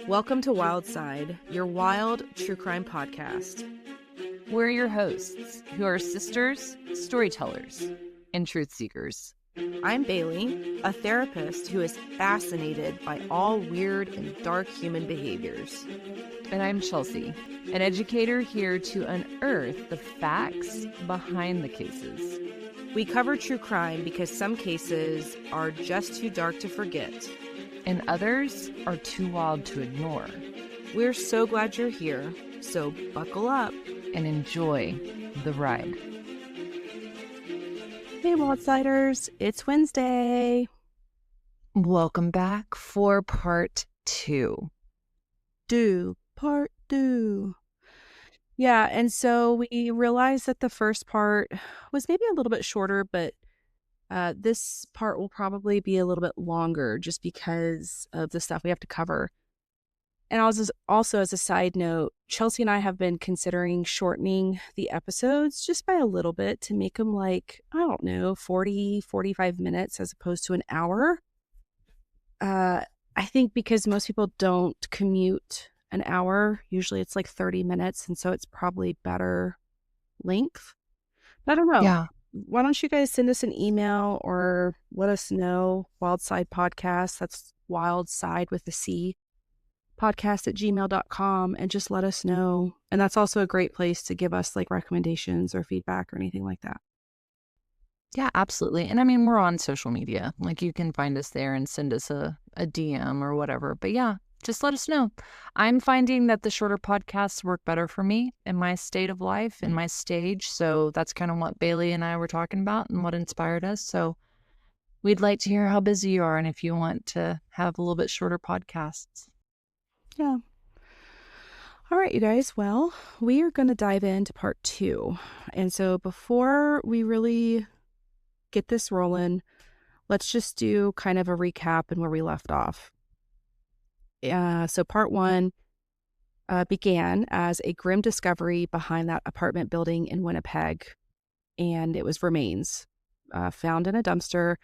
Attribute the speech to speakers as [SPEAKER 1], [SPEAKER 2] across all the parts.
[SPEAKER 1] Welcome to Wild Side, your wild true crime podcast.
[SPEAKER 2] We're your hosts, who are sisters, storytellers, and truth seekers.
[SPEAKER 1] I'm Bailey, a therapist who is fascinated by all weird and dark human behaviors.
[SPEAKER 2] And I'm Chelsea, an educator here to unearth the facts behind the cases.
[SPEAKER 1] We cover true crime because some cases are just too dark to forget,
[SPEAKER 2] and others are too wild to ignore.
[SPEAKER 1] We're so glad you're here, so buckle up
[SPEAKER 2] and enjoy the ride.
[SPEAKER 1] Hey, Wildsiders, it's Wednesday.
[SPEAKER 2] Welcome back for part 2.
[SPEAKER 1] Part 2. Yeah, and so we realized that the first part was maybe a little bit shorter, but this part will probably be a little bit longer just because of the stuff we have to cover. And also, as a side note, Chelsea and I have been considering shortening the episodes just by a little bit to make them 40, 45 minutes as opposed to an hour. I think because most people don't commute an hour. Usually it's 30 minutes, and so it's probably better length. But I don't know.
[SPEAKER 2] Yeah.
[SPEAKER 1] Why don't you guys send us an email or let us know? Wildside Podcast, that's Wildside with a C, podcast@gmail.com, and just let us know. And that's also a great place to give us recommendations or feedback or anything like that.
[SPEAKER 2] Yeah, absolutely. And I mean, we're on social media. You can find us there and send us a DM or whatever. But yeah, just let us know. I'm finding that the shorter podcasts work better for me in my state of life, in my stage. So that's kind of what Bailey and I were talking about and what inspired us. So we'd like to hear how busy you are and if you want to have a little bit shorter podcasts.
[SPEAKER 1] Yeah. All right, you guys. Well, we are going to dive into part 2. And so before we really get this rolling, let's just do kind of a recap and where we left off. So part 1 began as a grim discovery behind that apartment building in Winnipeg, and it was remains found in a dumpster,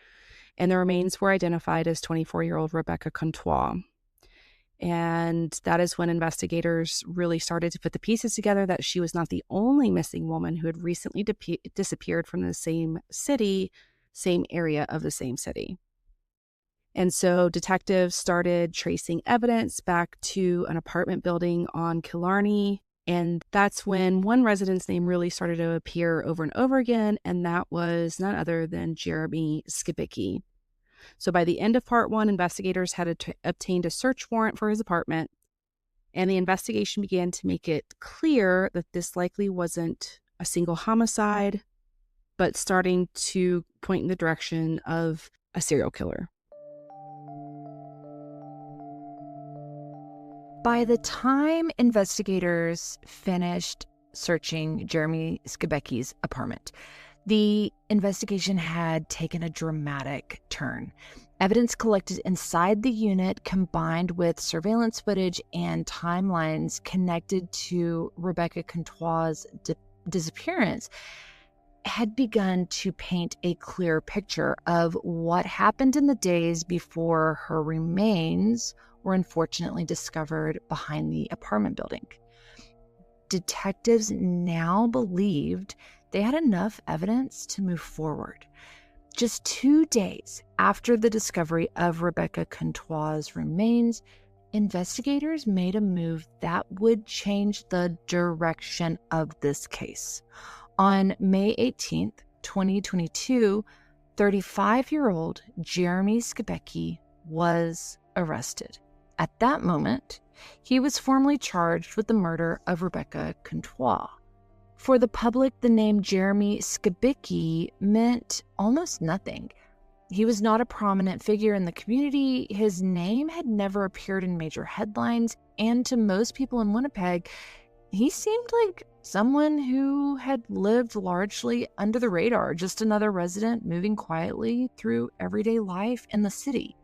[SPEAKER 1] and the remains were identified as 24-year-old Rebecca Comtois. And that is when investigators really started to put the pieces together that she was not the only missing woman who had recently disappeared from the same city, same area of the same city. And so detectives started tracing evidence back to an apartment building on Killarney. And that's when one resident's name really started to appear over and over again. And that was none other than Jeremy Skibicki. So by the end of part 1, investigators had obtained a search warrant for his apartment. And the investigation began to make it clear that this likely wasn't a single homicide, but starting to point in the direction of a serial killer.
[SPEAKER 2] By the time investigators finished searching Jeremy Skibicki's apartment, the investigation had taken a dramatic turn. Evidence collected inside the unit, combined with surveillance footage and timelines connected to Rebecca Comtois' disappearance, had begun to paint a clear picture of what happened in the days before her remains were unfortunately discovered behind the apartment building. Detectives now believed they had enough evidence to move forward. Just 2 days after the discovery of Rebecca Comtois' remains, investigators made a move that would change the direction of this case. On May 18th, 2022, 35-year-old Jeremy Skibicki was arrested. At that moment, he was formally charged with the murder of Rebecca Comtois. For the public, the name Jeremy Skibicki meant almost nothing. He was not a prominent figure in the community. His name had never appeared in major headlines, and to most people in Winnipeg, he seemed like someone who had lived largely under the radar, just another resident moving quietly through everyday life in the city.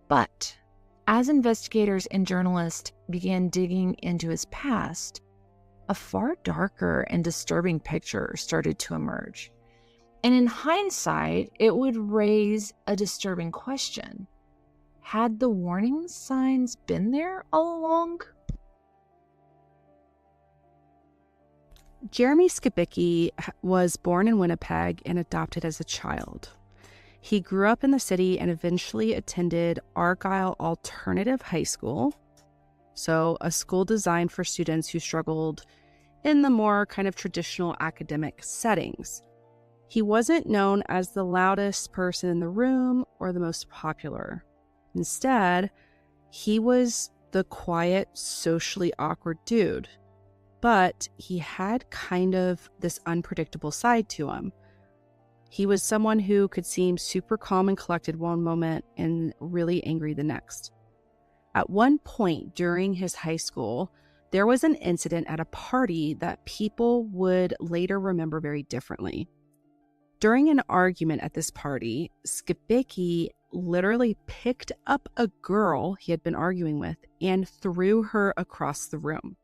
[SPEAKER 2] But as investigators and journalists began digging into his past, a far darker and disturbing picture started to emerge. And in hindsight, it would raise a disturbing question. Had the warning signs been there all along?
[SPEAKER 1] Jeremy Skibicki was born in Winnipeg and adopted as a child. He grew up in the city and eventually attended Argyle Alternative High School, so a school designed for students who struggled in the more kind of traditional academic settings. He wasn't known as the loudest person in the room or the most popular. Instead, he was the quiet, socially awkward dude. But he had kind of this unpredictable side to him. He was someone who could seem super calm and collected one moment and really angry the next. At one point during his high school, there was an incident at a party that people would later remember very differently. During an argument at this party, Skibicki literally picked up a girl he had been arguing with and threw her across the room.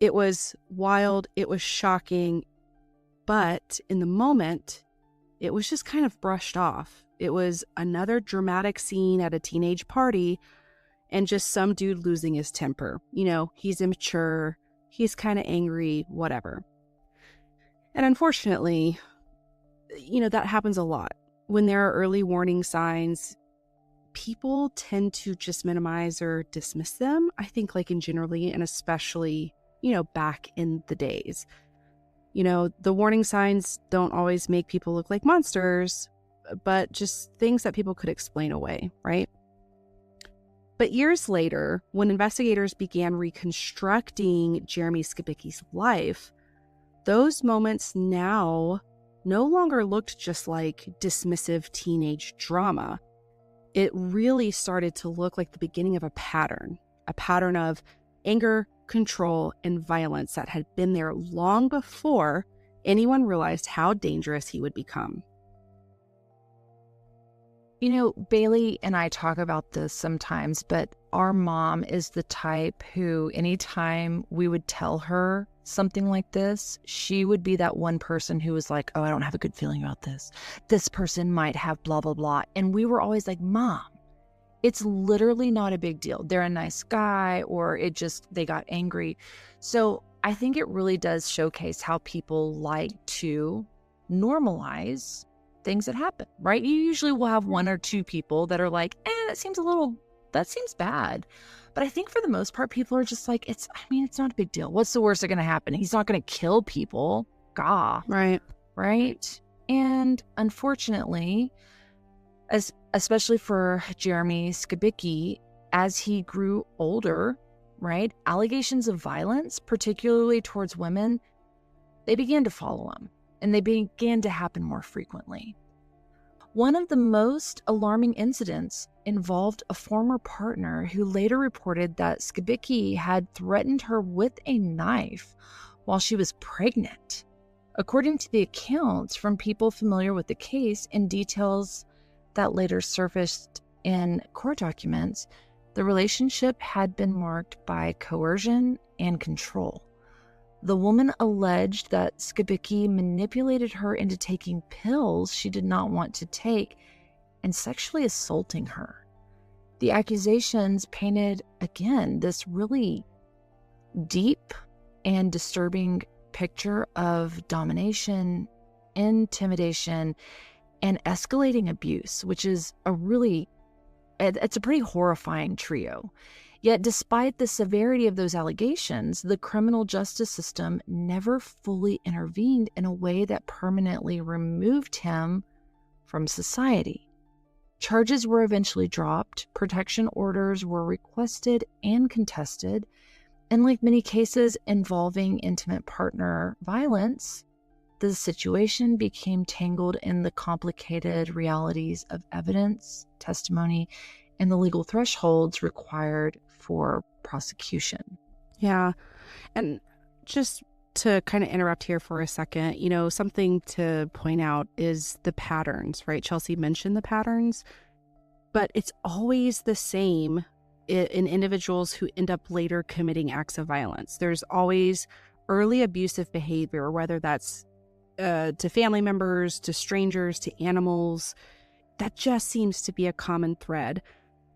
[SPEAKER 1] It was wild, it was shocking, but in the moment, it was just kind of brushed off. It was another dramatic scene at a teenage party and just some dude losing his temper. You know, he's immature, he's kind of angry, whatever. And unfortunately, that happens a lot. When there are early warning signs, people tend to just minimize or dismiss them, I think, like in generally, and especially back in the days. The warning signs don't always make people look like monsters, but just things that people could explain away, right? But years later, when investigators began reconstructing Jeremy Skibicki's life, those moments now no longer looked just like dismissive teenage drama. It really started to look like the beginning of a pattern of anger, control, and violence that had been there long before anyone realized how dangerous he would become.
[SPEAKER 2] Bailey and I talk about this sometimes, but our mom is the type who, anytime we would tell her something like this, she would be that one person who was like, oh, I don't have a good feeling about this. This person might have blah, blah, blah. And we were always like, Mom, it's literally not a big deal. They're a nice guy, or they got angry. So I think it really does showcase how people like to normalize things that happen, right? You usually will have one or two people that are like, that seems bad. But I think for the most part, people are just like, it's not a big deal. What's the worst that's going to happen? He's not going to kill people. Gah.
[SPEAKER 1] Right.
[SPEAKER 2] Right. And unfortunately, especially for Jeremy Skibicki, as he grew older, right, allegations of violence, particularly towards women, they began to follow him, and they began to happen more frequently. One of the most alarming incidents involved a former partner who later reported that Skibicki had threatened her with a knife while she was pregnant. According to the accounts from people familiar with the case and details that later surfaced in court documents, the relationship had been marked by coercion and control. The woman alleged that Skibicki manipulated her into taking pills she did not want to take and sexually assaulting her. The accusations painted, again, this really deep and disturbing picture of domination, intimidation, and escalating abuse, which is it's a pretty horrifying trio. Yet despite the severity of those allegations, the criminal justice system never fully intervened in a way that permanently removed him from society. Charges were eventually dropped, protection orders were requested and contested, and like many cases involving intimate partner violence, the situation became tangled in the complicated realities of evidence, testimony, and the legal thresholds required for prosecution.
[SPEAKER 1] Yeah. And just to kind of interrupt here for a second, something to point out is the patterns, right? Chelsea mentioned the patterns, but it's always the same in individuals who end up later committing acts of violence. There's always early abusive behavior, whether that's to family members, to strangers, to animals. That just seems to be a common thread.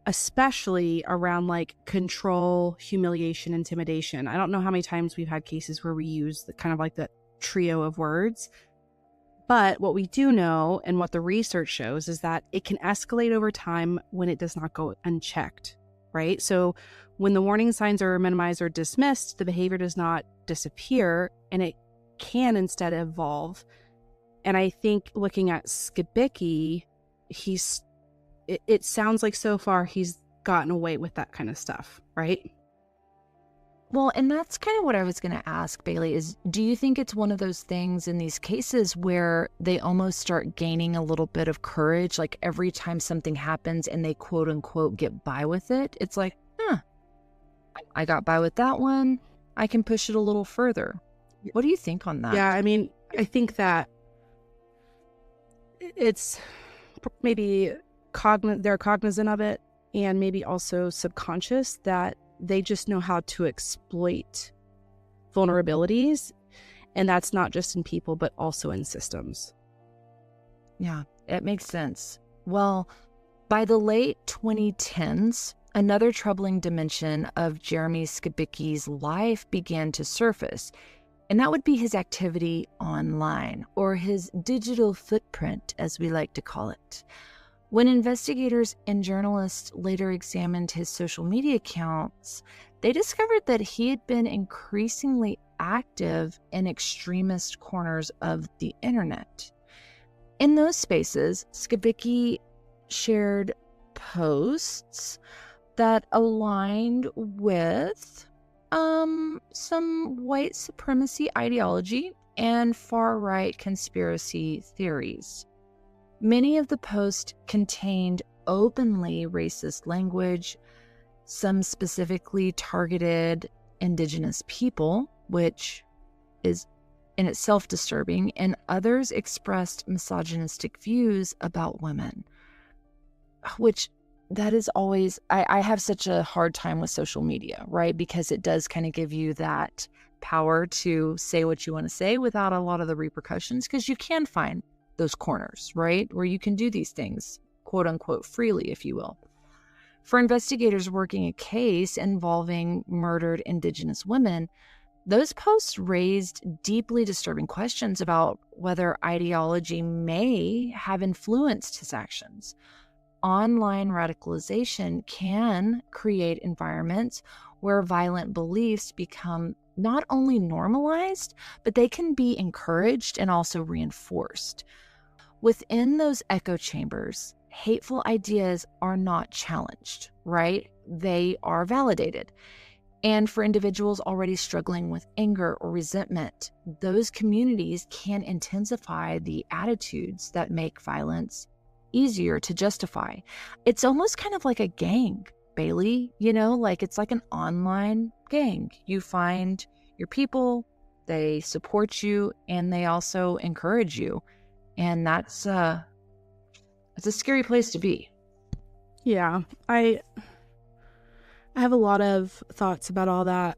[SPEAKER 1] especially around like control, humiliation, intimidation. I don't know how many times we've had cases where we use the kind of like the trio of words. But what we do know and what the research shows is that it can escalate over time when it does not go unchecked, right? So when the warning signs are minimized or dismissed, the behavior does not disappear and it can instead evolve. And I think looking at Skibicki, it sounds like so far he's gotten away with that kind of stuff, right?
[SPEAKER 2] Well, and that's kind of what I was going to ask, Bailey, is do you think it's one of those things in these cases where they almost start gaining a little bit of courage? Like every time something happens and they quote unquote get by with it, it's like, I got by with that one. I can push it a little further. What do you think on that?
[SPEAKER 1] Yeah, I mean, I think that it's maybe they're cognizant of it and maybe also subconscious that they just know how to exploit vulnerabilities. And that's not just in people, but also in systems.
[SPEAKER 2] Yeah, it makes sense. Well, by the late 2010s, another troubling dimension of Jeremy Skibicki's life began to surface, and that would be his activity online, or his digital footprint, as we like to call it. When investigators and journalists later examined his social media accounts, they discovered that he had been increasingly active in extremist corners of the internet. In those spaces, Skibicki shared posts that aligned with some white supremacy ideology and far-right conspiracy theories. Many of the posts contained openly racist language. Some specifically targeted Indigenous people, which is in itself disturbing, and others expressed misogynistic views about women, which that is always, I have such a hard time with social media, right? Because it does kind of give you that power to say what you want to say without a lot of the repercussions, because you can find those corners, right? Where you can do these things, quote unquote, freely, if you will. For investigators working a case involving murdered Indigenous women, those posts raised deeply disturbing questions about whether ideology may have influenced his actions. Online radicalization can create environments where violent beliefs become not only normalized, but they can be encouraged and also reinforced. Within those echo chambers, hateful ideas are not challenged, right? They are validated. And for individuals already struggling with anger or resentment, those communities can intensify the attitudes that make violence easier to justify. It's almost kind of like a gang, Bailey, like it's like an online gang. You find your people, they support you, and they also encourage you. And it's a scary place to be.
[SPEAKER 1] Yeah, I have a lot of thoughts about all that,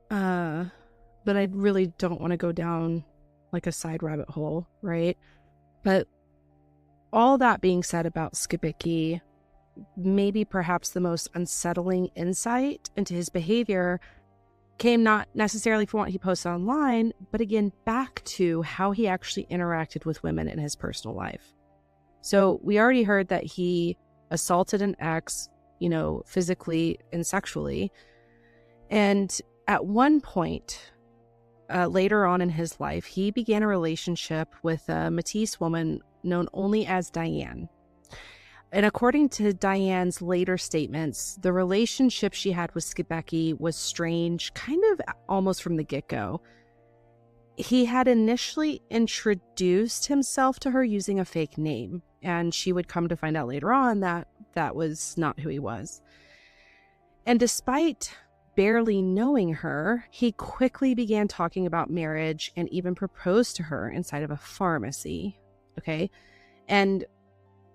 [SPEAKER 1] but I really don't want to go down like a side rabbit hole, right? But all that being said about Skibicki, maybe perhaps the most unsettling insight into his behavior came not necessarily from what he posted online, but again, back to how he actually interacted with women in his personal life. So we already heard that he assaulted an ex, physically and sexually. And at one point, later on in his life, he began a relationship with a Métis woman known only as Diane. And according to Diane's later statements, the relationship she had with Skibicki was strange, kind of almost from the get-go. He had initially introduced himself to her using a fake name, and she would come to find out later on that that was not who he was. And despite barely knowing her, he quickly began talking about marriage and even proposed to her inside of a pharmacy. Okay. And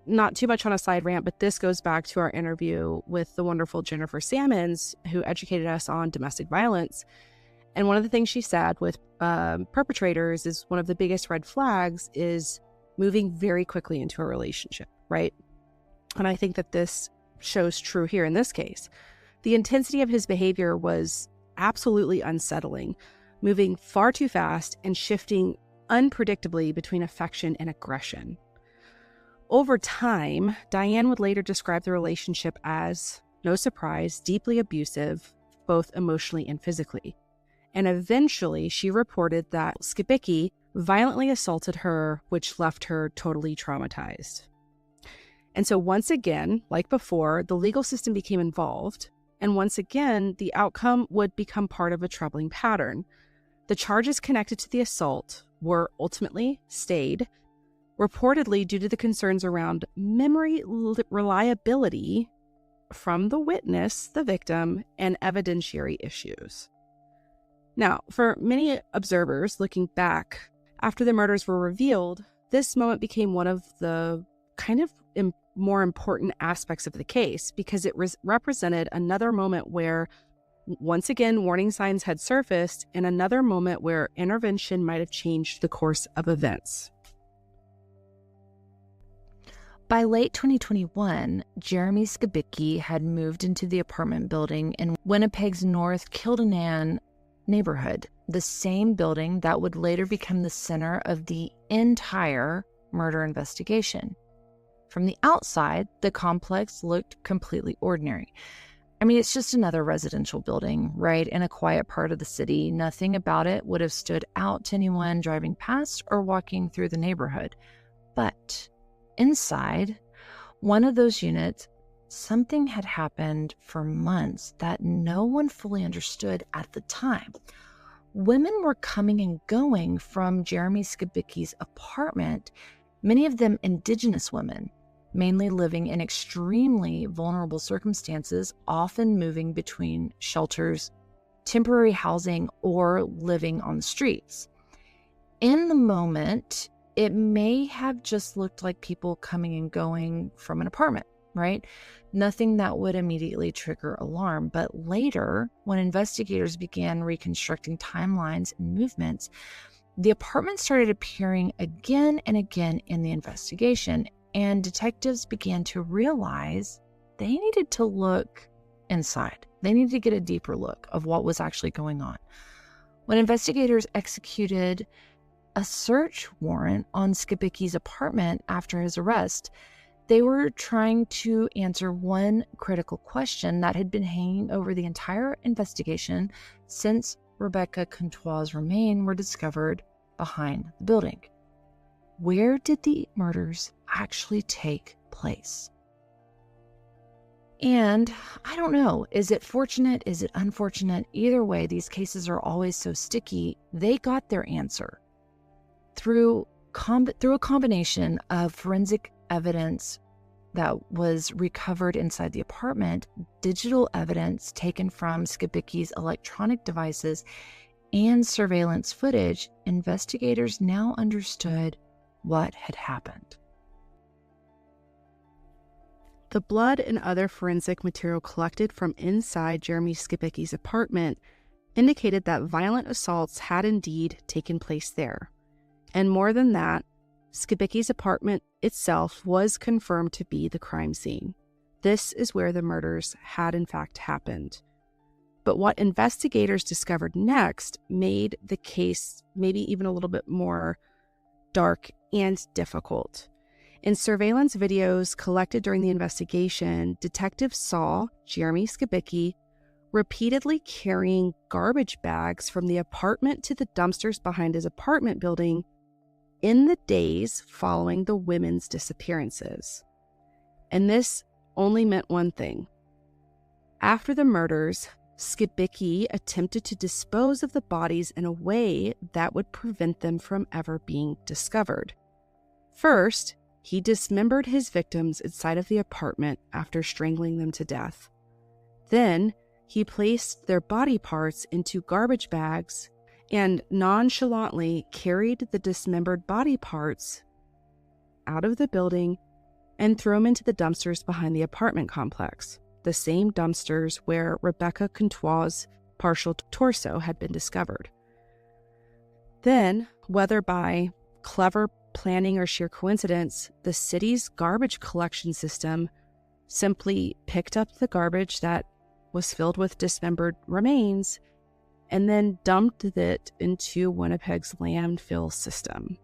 [SPEAKER 1] not too much on a side rant, but this goes back to our interview with the wonderful Jennifer Salmons, who educated us on domestic violence. And one of the things she said with perpetrators is one of the biggest red flags is moving very quickly into a relationship, right? And I think that this shows true here in this case. The intensity of his behavior was absolutely unsettling, moving far too fast and shifting unpredictably between affection and aggression. Over time, Diane would later describe the relationship as, no surprise, deeply abusive, both emotionally and physically. And eventually, she reported that Skibicki violently assaulted her, which left her totally traumatized. And so once again, like before, the legal system became involved. And once again, the outcome would become part of a troubling pattern. The charges connected to the assault were ultimately stayed, reportedly due to the concerns around memory reliability from the witness, the victim, and evidentiary issues. Now, for many observers looking back, after the murders were revealed, this moment became one of the kind of more important aspects of the case because it represented another moment where, once again, warning signs had surfaced and another moment where intervention might have changed the course of events.
[SPEAKER 2] By late 2021, Jeremy Skibicki had moved into the apartment building in Winnipeg's North Kildonan neighborhood, the same building that would later become the center of the entire murder investigation. From the outside, the complex looked completely ordinary. I mean, it's just another residential building, right, in a quiet part of the city. Nothing about it would have stood out to anyone driving past or walking through the neighborhood. But inside one of those units, something had happened for months that no one fully understood at the time. Women were coming and going from Jeremy Skibicki's apartment, many of them Indigenous women, mainly living in extremely vulnerable circumstances, often moving between shelters, temporary housing, or living on the streets. In the moment, it may have just looked like people coming and going from an apartment, right? Nothing that would immediately trigger alarm. But later, when investigators began reconstructing timelines and movements, the apartment started appearing again and again in the investigation, and detectives began to realize they needed to look inside. They needed to get a deeper look of what was actually going on. When investigators executed a search warrant on Skibicki's apartment after his arrest, they were trying to answer one critical question that had been hanging over the entire investigation since Rebecca Contois' remains were discovered behind the building. Where did the murders actually take place? And I don't know, is it fortunate? Is it unfortunate? Either way, these cases are always so sticky. They got their answer through a combination of forensic evidence that was recovered inside the apartment, digital evidence taken from Skibicki's electronic devices, and surveillance footage. Investigators now understood what had happened.
[SPEAKER 1] The blood and other forensic material collected from inside Jeremy Skibicki's apartment indicated that violent assaults had indeed taken place there. And more than that, Skibicki's apartment itself was confirmed to be the crime scene. This is where the murders had in fact happened. But what investigators discovered next made the case maybe even a little bit more dark and difficult. In surveillance videos collected during the investigation, detectives saw Jeremy Skibicki repeatedly carrying garbage bags from the apartment to the dumpsters behind his apartment building in the days following the women's disappearances. And this only meant one thing. After the murders, Skibicki attempted to dispose of the bodies in a way that would prevent them from ever being discovered. First, he dismembered his victims inside of the apartment after strangling them to death. Then, he placed their body parts into garbage bags and nonchalantly carried the dismembered body parts out of the building and threw them into the dumpsters behind the apartment complex, the same dumpsters where Rebecca Contois' partial torso had been discovered. Then, whether by clever planning or sheer coincidence, the city's garbage collection system simply picked up the garbage that was filled with dismembered remains and then dumped it into Winnipeg's landfill system.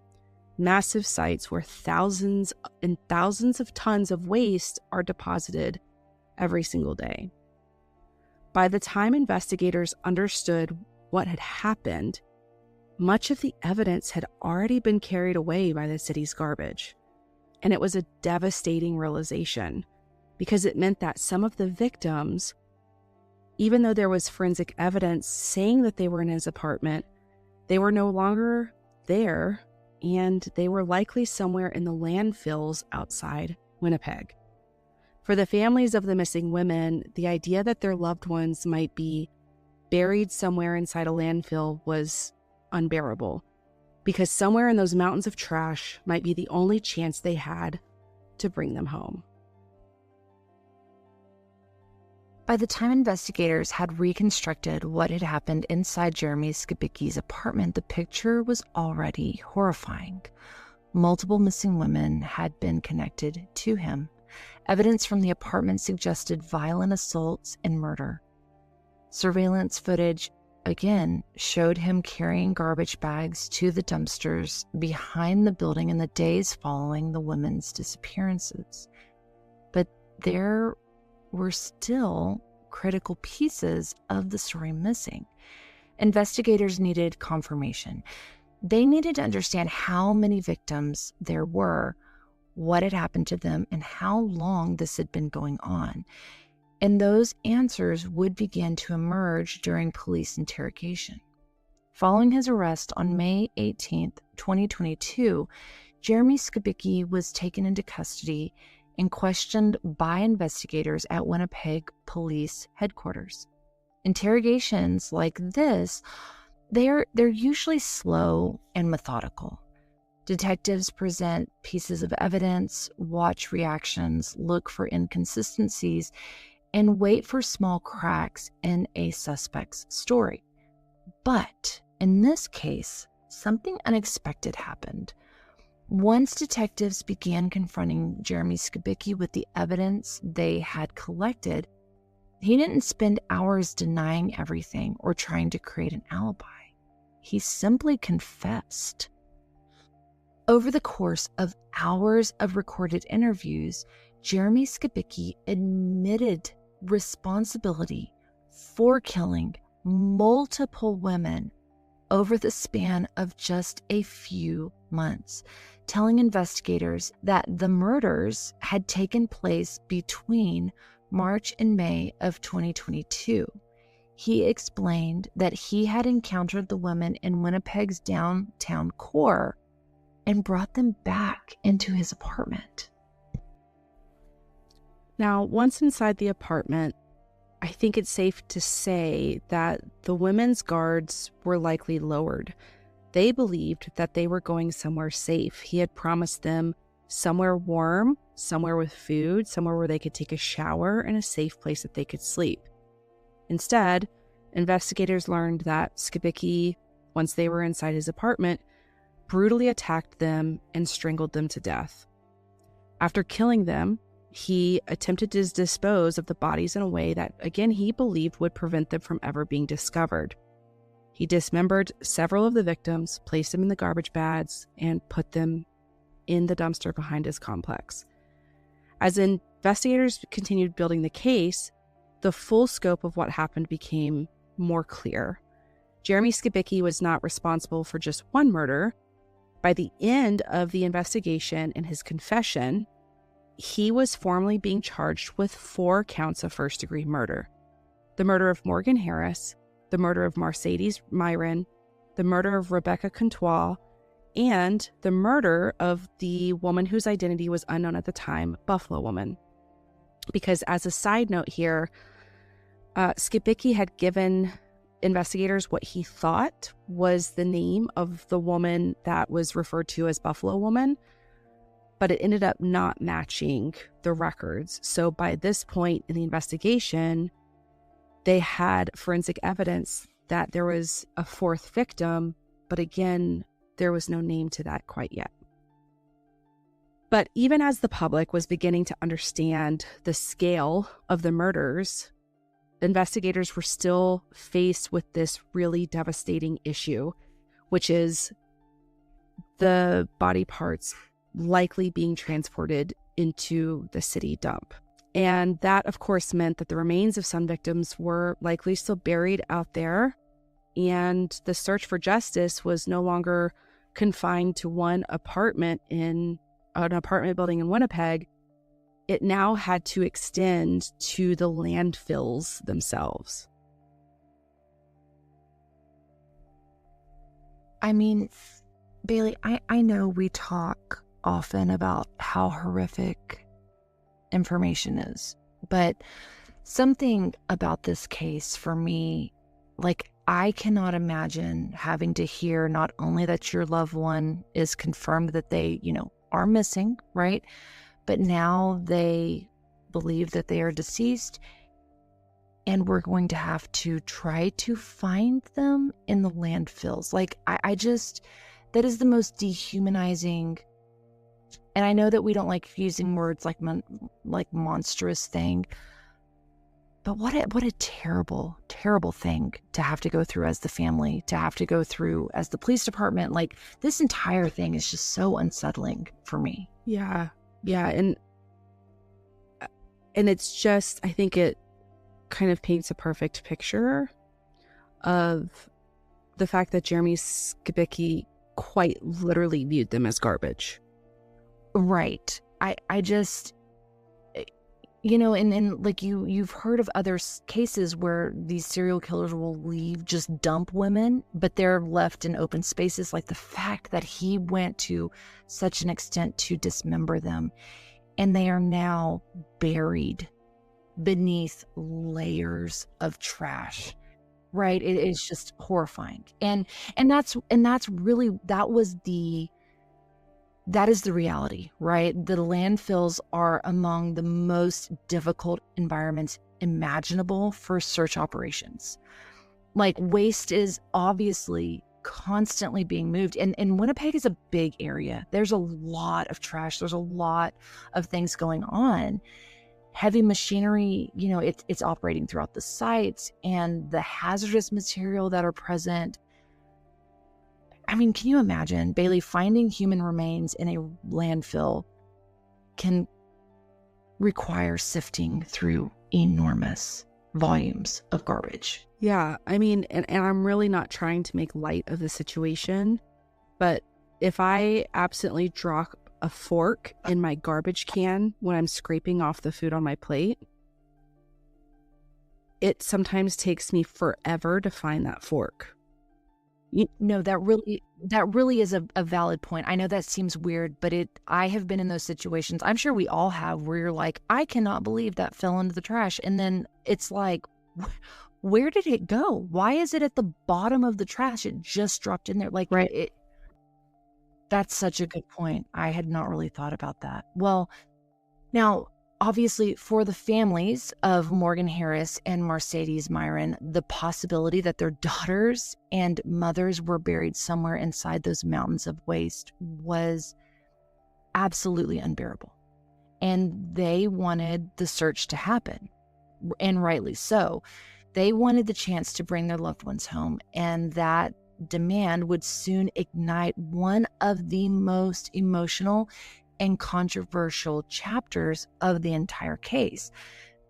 [SPEAKER 1] Massive sites where thousands and thousands of tons of waste are deposited every single day. By the time investigators understood what had happened, much of the evidence had already been carried away by the city's garbage. And it was a devastating realization because it meant that some of the victims, even though there was forensic evidence saying that they were in his apartment, they were no longer there, and they were likely somewhere in the landfills outside Winnipeg. For the families of the missing women, the idea that their loved ones might be buried somewhere inside a landfill was unbearable, because somewhere in those mountains of trash might be the only chance they had to bring them home.
[SPEAKER 2] By the time investigators had reconstructed what had happened inside Jeremy Skibicki's apartment, the picture was already horrifying. Multiple missing women had been connected to him. Evidence from the apartment suggested violent assaults and murder. Surveillance footage, again, showed him carrying garbage bags to the dumpsters behind the building in the days following the women's disappearances. But there were still critical pieces of the story missing. Investigators needed confirmation. They needed to understand how many victims there were, what had happened to them, and how long this had been going on. And those answers would begin to emerge during police interrogation. Following his arrest on May 18th, 2022, Jeremy Skibicki was taken into custody and questioned by investigators at Winnipeg Police Headquarters. Interrogations like this, they're usually slow and methodical. Detectives present pieces of evidence, watch reactions, look for inconsistencies, and wait for small cracks in a suspect's story. But in this case, something unexpected happened. Once detectives began confronting Jeremy Skibicki with the evidence they had collected, he didn't spend hours denying everything or trying to create an alibi. He simply confessed. Over the course of hours of recorded interviews, Jeremy Skibicki admitted responsibility for killing multiple women over the span of just a few months, telling investigators that the murders had taken place between March and May of 2022. He explained that he had encountered the women in Winnipeg's downtown core and brought them back into his apartment.
[SPEAKER 1] Now, once inside the apartment, I think it's safe to say that the women's guards were likely lowered. They believed that they were going somewhere safe. He had promised them somewhere warm, somewhere with food, somewhere where they could take a shower, and a safe place that they could sleep. Instead, investigators learned that Skibicki, once they were inside his apartment, brutally attacked them and strangled them to death. After killing them, he attempted to dispose of the bodies in a way that, again, he believed would prevent them from ever being discovered. He dismembered several of the victims, placed them in the garbage bags, and put them in the dumpster behind his complex. As investigators continued building the case, the full scope of what happened became more clear. Jeremy Skibicki was not responsible for just one murder. By the end of the investigation and his confession, he was formally being charged with 4 counts of first-degree murder: the murder of Morgan Harris, the murder of Mercedes Myron, the murder of Rebecca Contois, and the murder of the woman whose identity was unknown at the time, Buffalo Woman. Because as a side note here, Skibicki had given investigators what he thought was the name of the woman that was referred to as Buffalo Woman, but it ended up not matching the records. So by this point in the investigation, they had forensic evidence that there was a 4th victim, but again, there was no name to that quite yet. But even as the public was beginning to understand the scale of the murders, investigators were still faced with this really devastating issue, which is the body parts likely being transported into the city dump. And that, of course, meant that the remains of some victims were likely still buried out there, and the search for justice was no longer confined to one apartment in an apartment building in Winnipeg. It now had to extend to the landfills themselves.
[SPEAKER 2] I mean, Bailey, I know we talk often about how horrific information is, but something about this case for me, like, I cannot imagine having to hear not only that your loved one is confirmed that they, are missing, right? But now they believe that they are deceased, and we're going to have to try to find them in the landfills. Like, I just, that is the most dehumanizing. And I know that we don't like using words like monstrous thing, but what a terrible, terrible thing to have to go through as the family, to have to go through as the police department. Like, this entire thing is just so unsettling for me.
[SPEAKER 1] Yeah. And it's just, I think it kind of paints a perfect picture of the fact that Jeremy Skibicki quite literally viewed them as garbage.
[SPEAKER 2] Right. I just, and like you've heard of other cases where these serial killers will just dump women, but they're left in open spaces. Like, the fact that he went to such an extent to dismember them, and they are now buried beneath layers of trash. Right. It is just horrifying. And that's really, that is the reality, right? The landfills are among the most difficult environments imaginable for search operations. Like, waste is obviously constantly being moved. And Winnipeg is a big area. There's a lot of trash. There's a lot of things going on. Heavy machinery, it's operating throughout the sites, and the hazardous material that are present. I mean, can you imagine, Bailey, finding human remains in a landfill can require sifting through enormous volumes of garbage.
[SPEAKER 1] Yeah, I mean, and I'm really not trying to make light of the situation, but if I absently drop a fork in my garbage can when I'm scraping off the food on my plate, it sometimes takes me forever to find that fork.
[SPEAKER 2] No, that really is a valid point. I know that seems weird, but I have been in those situations. I'm sure we all have, where you're like, I cannot believe that fell into the trash. And then it's like, where did it go? Why is it at the bottom of the trash? It just dropped in there. Like,
[SPEAKER 1] right.
[SPEAKER 2] That's such a good point. I had not really thought about that. Well, now, obviously, for the families of Morgan Harris and Mercedes Myron, the possibility that their daughters and mothers were buried somewhere inside those mountains of waste was absolutely unbearable. And they wanted the search to happen, and rightly so. They wanted the chance to bring their loved ones home, and that demand would soon ignite one of the most emotional and controversial chapters of the entire case,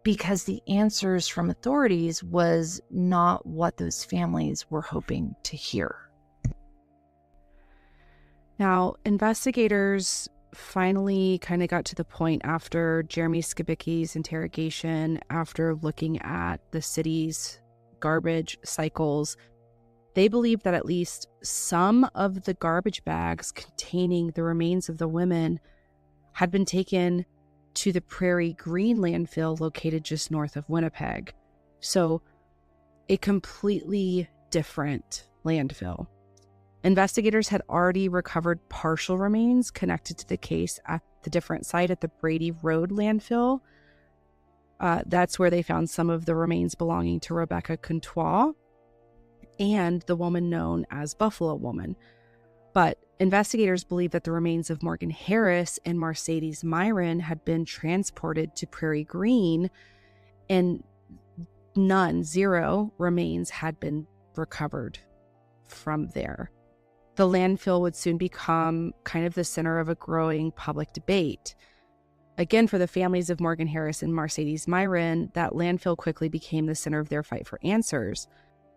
[SPEAKER 2] because the answers from authorities was not what those families were hoping to hear.
[SPEAKER 1] Now, investigators finally kind of got to the point after Jeremy Skibicki's interrogation, after looking at the city's garbage cycles. They believed that at least some of the garbage bags containing the remains of the women had been taken to the Prairie Green landfill located just north of Winnipeg. So, a completely different landfill. Investigators had already recovered partial remains connected to the case at the different site at the Brady Road landfill. That's where they found some of the remains belonging to Rebecca Contois and the woman known as Buffalo Woman. But investigators believe that the remains of Morgan Harris and Mercedes Myron had been transported to Prairie Green, and zero remains had been recovered from there. The landfill would soon become kind of the center of a growing public debate. Again, for the families of Morgan Harris and Mercedes Myron, that landfill quickly became the center of their fight for answers.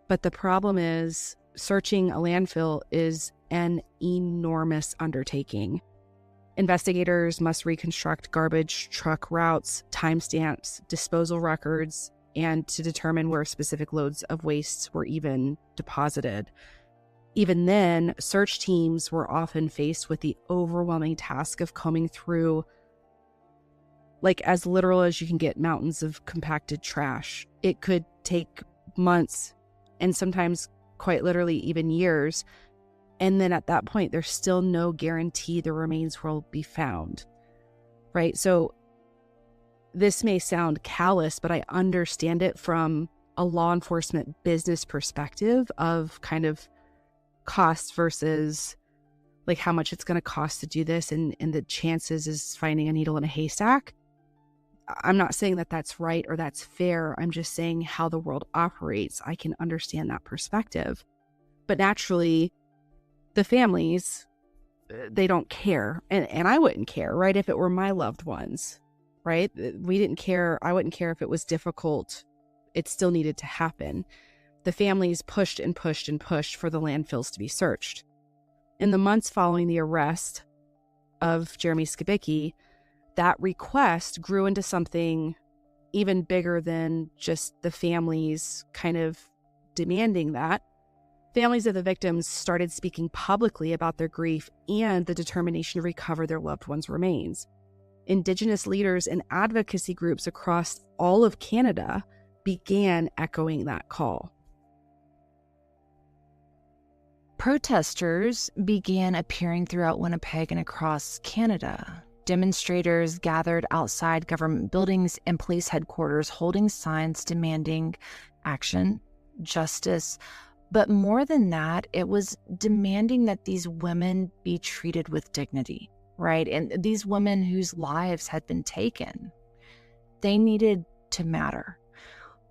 [SPEAKER 1] But the problem is, searching a landfill is an enormous undertaking. Investigators must reconstruct garbage truck routes, timestamps, disposal records, and to determine where specific loads of wastes were even deposited. Even then, search teams were often faced with the overwhelming task of combing through, like, as literal as you can get, mountains of compacted trash. It could take months and sometimes quite literally even years. And then at that point, there's still no guarantee the remains will be found, right? So this may sound callous, but I understand it from a law enforcement business perspective of kind of cost versus like how much it's going to cost to do this, and the chances is finding a needle in a haystack. I'm not saying that that's right or that's fair. I'm just saying how the world operates. I can understand that perspective. But naturally, the families, they don't care. And I wouldn't care, right? If it were my loved ones, right? We didn't care. I wouldn't care if it was difficult. It still needed to happen. The families pushed and pushed and pushed for the landfills to be searched. In the months following the arrest of Jeremy Skibicki, that request grew into something even bigger than just the families kind of demanding that. Families of the victims started speaking publicly about their grief and the determination to recover their loved ones' remains. Indigenous leaders and advocacy groups across all of Canada began echoing that call.
[SPEAKER 2] Protesters began appearing throughout Winnipeg and across Canada. Demonstrators gathered outside government buildings and police headquarters holding signs demanding action, justice. But more than that, it was demanding that these women be treated with dignity, right? And these women whose lives had been taken, they needed to matter.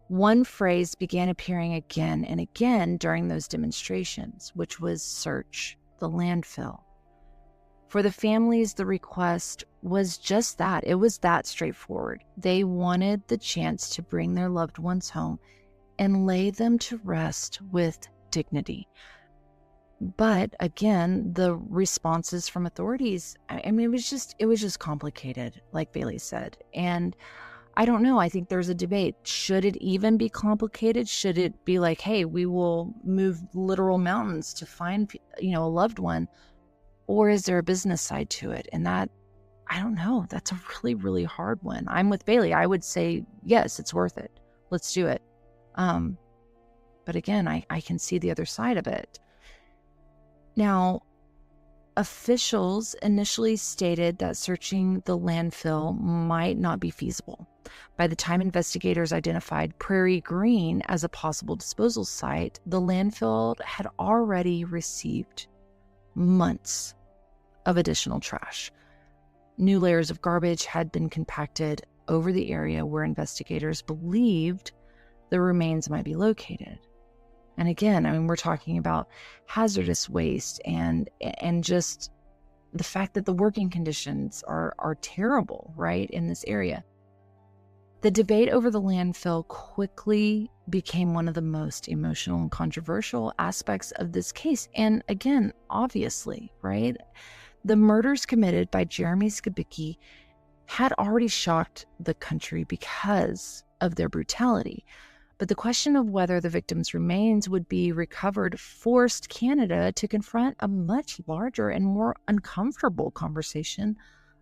[SPEAKER 2] One phrase began appearing again and again during those demonstrations, which was search the landfill. For the families, the request was just that. It was that straightforward. They wanted the chance to bring their loved ones home and lay them to rest with dignity. But again, the responses from authorities, I mean, it was just complicated, like Bailey said. And I don't know. I think there's a debate. Should it even be complicated? Should it be like, hey, we will move literal mountains to find, a loved one? Or is there a business side to it? And that, I don't know. That's a really, really hard one. I'm with Bailey. I would say, yes, it's worth it. Let's do it. But again, I can see the other side of it. Now, officials initially stated that searching the landfill might not be feasible. By the time investigators identified Prairie Green as a possible disposal site, the landfill had already received months of additional trash. New layers of garbage had been compacted over the area where investigators believed the remains might be located. And again, I mean, we're talking about hazardous waste and just the fact that the working conditions are terrible, right, in this area. The debate over the landfill quickly became one of the most emotional and controversial aspects of this case. And again, obviously, right, the murders committed by Jeremy Skibicki had already shocked the country because of their brutality. But the question of whether the victims' remains would be recovered forced Canada to confront a much larger and more uncomfortable conversation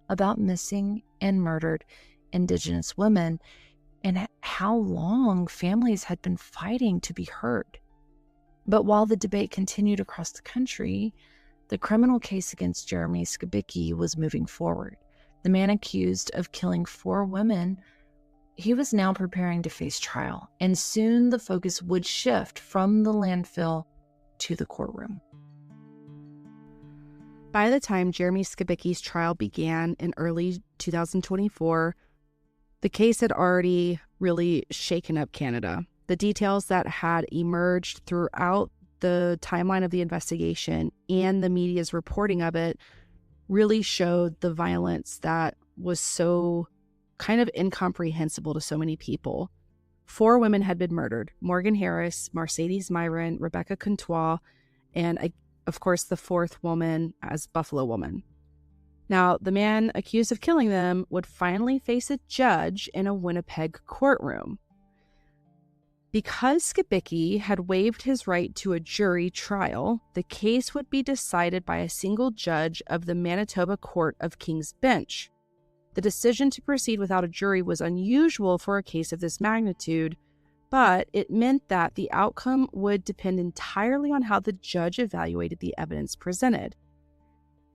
[SPEAKER 2] about missing and murdered Indigenous women and how long families had been fighting to be heard. But while the debate continued across the country, the criminal case against Jeremy Skibicki was moving forward. The man accused of killing 4 women, he was now preparing to face trial, and soon the focus would shift from the landfill to the courtroom.
[SPEAKER 1] By the time Jeremy Skibicki's trial began in early 2024, the case had already really shaken up Canada. The details that had emerged throughout the timeline of the investigation and the media's reporting of it really showed the violence that was so kind of incomprehensible to so many people. 4 women had been murdered: Morgan Harris, Mercedes Myron, Rebecca Contois, and of course the 4th woman as Buffalo Woman. Now, the man accused of killing them would finally face a judge in a Winnipeg courtroom. Because Skibicki had waived his right to a jury trial, the case would be decided by a single judge of the Manitoba Court of King's Bench. The decision to proceed without a jury was unusual for a case of this magnitude, but it meant that the outcome would depend entirely on how the judge evaluated the evidence presented.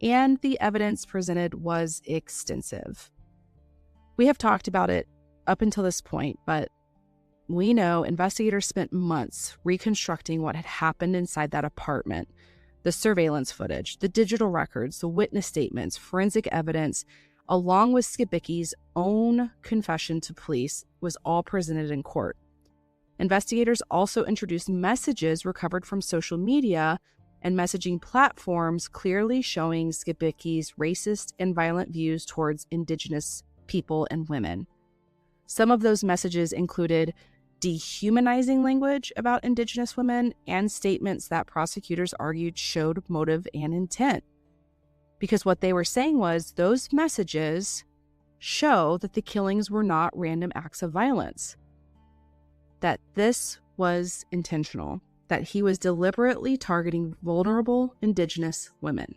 [SPEAKER 1] And the evidence presented was extensive. We have talked about it up until this point, but we know investigators spent months reconstructing what had happened inside that apartment. The surveillance footage, the digital records, the witness statements, forensic evidence, along with Skibicki's own confession to police, was all presented in court. Investigators also introduced messages recovered from social media and messaging platforms clearly showing Skibicki's racist and violent views towards Indigenous people and women. Some of those messages included dehumanizing language about Indigenous women and statements that prosecutors argued showed motive and intent. Because what they were saying was those messages show that the killings were not random acts of violence, that this was intentional, that he was deliberately targeting vulnerable Indigenous women.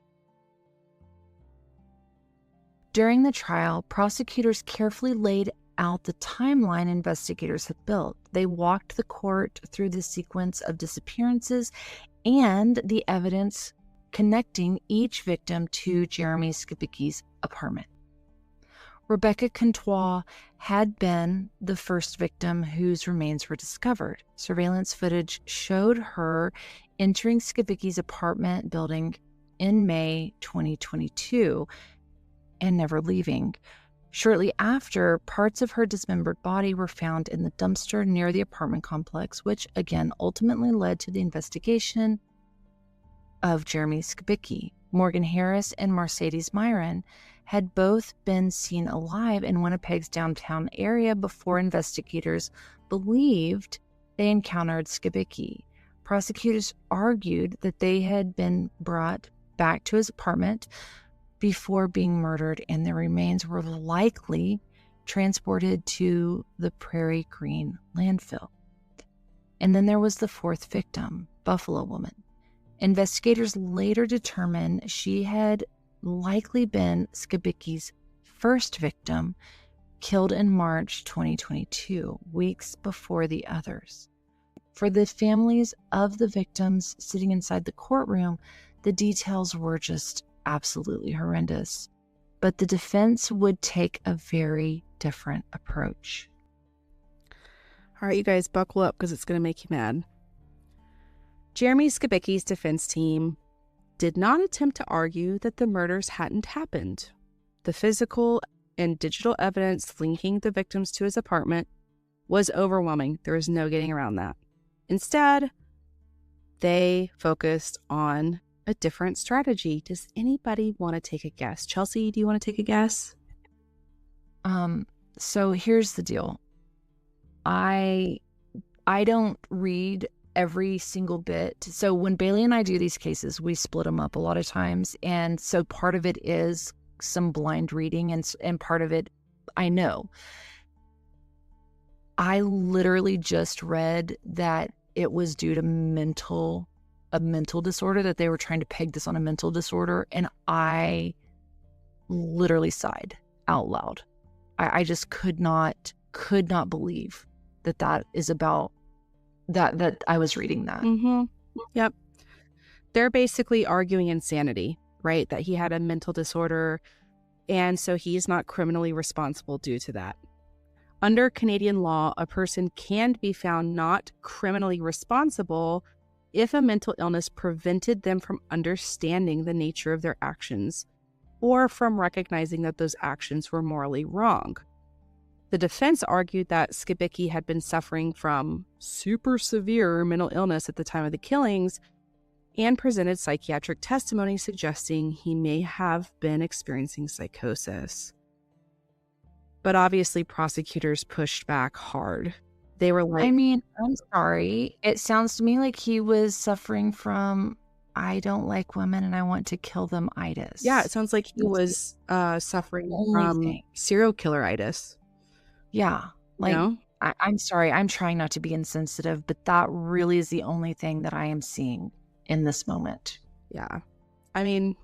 [SPEAKER 2] During the trial, prosecutors carefully laid out the timeline investigators had built. They walked the court through the sequence of disappearances and the evidence connecting each victim to Jeremy Skibicki's apartment. Rebecca Contois had been the first victim whose remains were discovered. Surveillance footage showed her entering Skibicki's apartment building in May 2022 and never leaving. Shortly after, parts of her dismembered body were found in the dumpster near the apartment complex, which again ultimately led to the investigation of Jeremy Skibicki. Morgan Harris and Mercedes Myron had both been seen alive in Winnipeg's downtown area before investigators believed they encountered Skibicki. Prosecutors argued that they had been brought back to his apartment before being murdered, and their remains were likely transported to the Prairie Green landfill. And then there was the 4th victim, Buffalo Woman. Investigators later determined she had likely been Skibicki's first victim, killed in March 2022, weeks before the others. For the families of the victims sitting inside the courtroom, the details were just absolutely horrendous. But the defense would take a very different approach.
[SPEAKER 1] All right, you guys, buckle up because it's going to make you mad. Jeremy Skibicki's defense team did not attempt to argue that the murders hadn't happened. The physical and digital evidence linking the victims to his apartment was overwhelming. There was no getting around that. Instead, they focused on a different strategy. Does anybody want to take a guess? Chelsea, do you want to take a guess?
[SPEAKER 2] So here's the deal. I don't read every single bit. So when Bailey and I do these cases, we split them up a lot of times. And so part of it is some blind reading and part of it I know. I literally just read that it was due to a mental disorder, that they were trying to peg this on a mental disorder. And I literally sighed out loud. I just could not believe that is about that I was reading that.
[SPEAKER 1] Mm-hmm. Yep. They're basically arguing insanity, right? That he had a mental disorder, and so he's not criminally responsible due to that. Under Canadian law, a person can be found not criminally responsible if a mental illness prevented them from understanding the nature of their actions or from recognizing that those actions were morally wrong. The defense argued that Skibicki had been suffering from super severe mental illness at the time of the killings and presented psychiatric testimony suggesting he may have been experiencing psychosis. But obviously, prosecutors pushed back hard. They were like,
[SPEAKER 2] I mean, I'm sorry. It sounds to me like he was suffering from, I don't like women and I want to kill them itis.
[SPEAKER 1] yeah, it sounds like he was suffering from serial killer-itis.
[SPEAKER 2] Yeah. Like, you know? I'm sorry. I'm trying not to be insensitive, but that really is the only thing that I am seeing in this moment.
[SPEAKER 1] Yeah. I mean,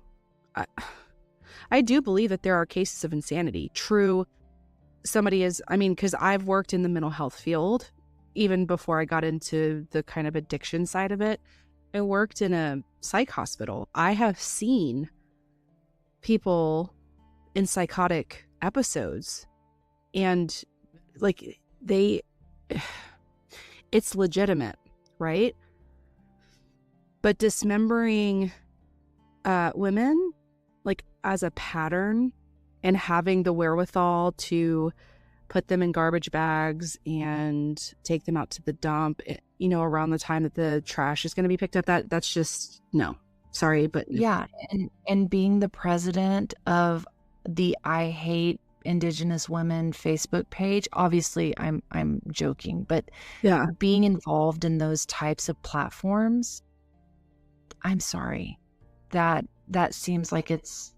[SPEAKER 1] I do believe that there are cases of insanity. True. Somebody is, I mean, because I've worked in the mental health field, even before I got into the kind of addiction side of it. I worked in a psych hospital. I have seen people in psychotic episodes, and like it's legitimate, right? But dismembering women, like as a pattern, and having the wherewithal to put them in garbage bags and take them out to the dump, you know, around the time that the trash is going to be picked up, that's just, no. Sorry, but...
[SPEAKER 2] Yeah, and being the president of the I Hate Indigenous Women Facebook page, obviously I'm joking, but
[SPEAKER 1] yeah,
[SPEAKER 2] being involved in those types of platforms, I'm sorry, that seems like it's